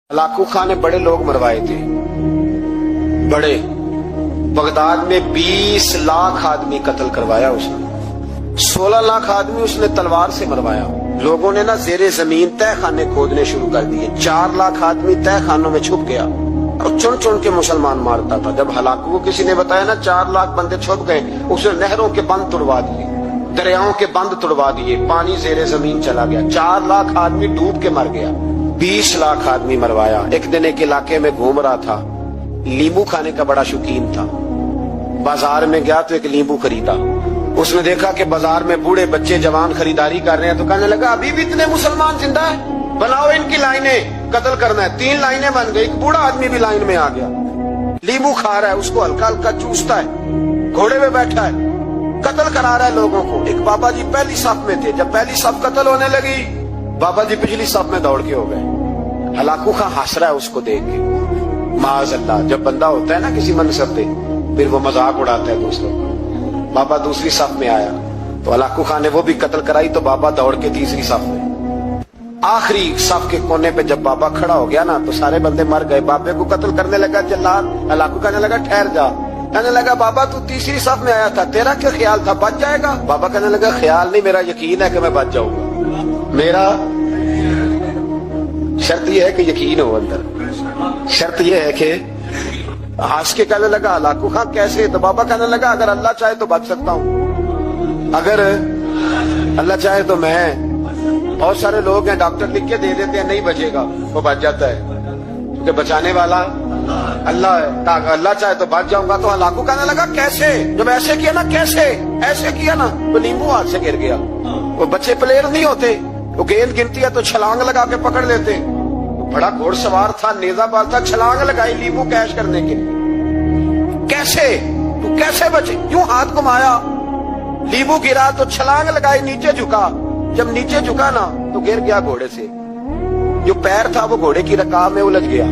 Hulagu Khan ने बड़े लोग मरवाए थे, बड़े। बगदाद में 20 लाख आदमी कत्ल करवाया उसने, 16 लाख आदमी उसने तलवार से मरवाया। लोगों ने ना जेरे जमीन तह खाने खोदने शुरू कर दिए, 4 लाख आदमी तह खानों में छुप गया और चुन चुन के मुसलमान मारता था। जब हलाकू को किसी ने बताया ना 4 लाख बंदे छुप गए, उसने नहरों के बंद तुड़वा दिए, दरियाओं के बंद तुड़वा दिए, पानी जेरे जमीन चला गया, 4 लाख आदमी डूब के मर गया। 20 लाख आदमी मरवाया। एक दिन एक इलाके में घूम रहा था, नींबू खाने का बड़ा शौकीन था। बाजार में गया तो एक नींबू खरीदा। उसने देखा कि बाजार में बूढ़े बच्चे जवान खरीदारी कर रहे हैं, तो कहने लगा अभी भी इतने मुसलमान जिंदा है, बनाओ इनकी लाइनें, कत्ल करना है। 3 लाइनें बन गई, एक बूढ़ा आदमी भी लाइन में आ गया, नींबू खा रहा है, उसको हल्का हल्का चूसता है, घोड़े में बैठा है, कत्ल करा रहा है लोगों को। एक बाबा जी पहली सफ में थे, जब पहली सफ कत्ल होने लगी, बाबा जी पिछली सफ में दौड़ के हो गए। हलाकू खां हंस रहा है उसको देख के। माज़अल्लाह, जब बंदा होता है ना किसी मनसब पे, फिर वो मजाक उड़ाता है दूसरों का। बाबा दूसरी सफ में आया तो हलाकू खां ने वो भी कत्ल कराई, तो बाबा दौड़ के तीसरी सफ में। आखिरी सफ के कोने पे जब बाबा खड़ा हो गया ना, तो सारे बंदे मर गए। बाबे को कत्ल करने लगा जल्लाद। हलाकू कहने लगा ठहर जा। कहने लगा बाबा तू तीसरी सफ में आया था, तेरा क्या ख्याल था, बच जाएगा? बाबा कहने लगा ख्याल नहीं, मेरा यकीन है कि मैं बच जाऊंगा। मेरा शर्त यह है कि यकीन हो अंदर, शर्त यह है कि हंस के कहने लगा हलाकू खां कैसे? तो बाबा कहने लगा अगर अल्लाह चाहे तो बच सकता हूँ, अगर अल्लाह चाहे तो मैं। बहुत सारे लोग हैं डॉक्टर लिख के दे देते हैं नहीं बचेगा, वो बच जाता है, क्योंकि बचाने वाला अल्लाह है। अल्लाह चाहे तो बच जाऊंगा। तो हलाकू कहने लगा कैसे? जब ऐसे किया ना, कैसे ऐसे किया ना, तो नींबू हाथ से गिर गया। वो बच्चे प्लेयर नहीं होते, वो गेंद गिनती है तो छलांग लगा के पकड़ लेते। बड़ा घोड़सवार था, नेजाबाज था, छलांग लगाई नींबू कैश करने के लिए। कैसे तू कैसे बचे? यूं हाथ घुमाया, नींबू गिरा तो छलांग लगाई, नीचे झुका। जब नीचे झुका ना तो गिर गया घोड़े से। जो पैर था वो घोड़े की रकाब में उलझ गया।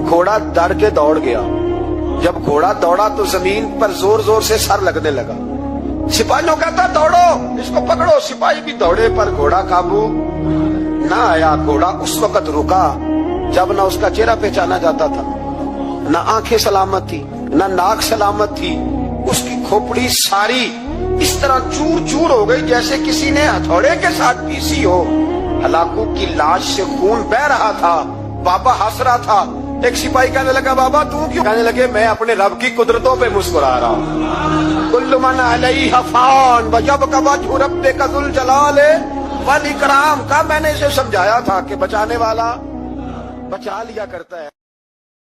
घोड़ा डर के दौड़ गया। जब घोड़ा दौड़ा तो जमीन पर जोर जोर से सर लगने लगा। सिपाहियों कहता दौड़ो, इसको पकड़ो। सिपाही भी दौड़े पर घोड़ा काबू ना आया। घोड़ा उस वक्त रुका जब ना उसका चेहरा पहचाना जाता था, ना आंखें सलामत थी, ना नाक सलामत थी। उसकी खोपड़ी सारी इस तरह चूर चूर हो गई जैसे किसी ने हथौड़े के साथ पीसी हो। हलाकू की लाश से खून बह रहा था। बाबा हंस रहा था। एक सिपाही कहने लगा बाबा तू क्यों? कहने लगे मैं अपने रब की कुदरतों पे मुस्कुरा रहा हूँ। कुल्लु मन अलैहा फान वयबका वजहु रब्बिका ज़ुल जलाल वल इकराम का मैंने इसे समझाया था कि बचाने वाला बचा लिया करता है।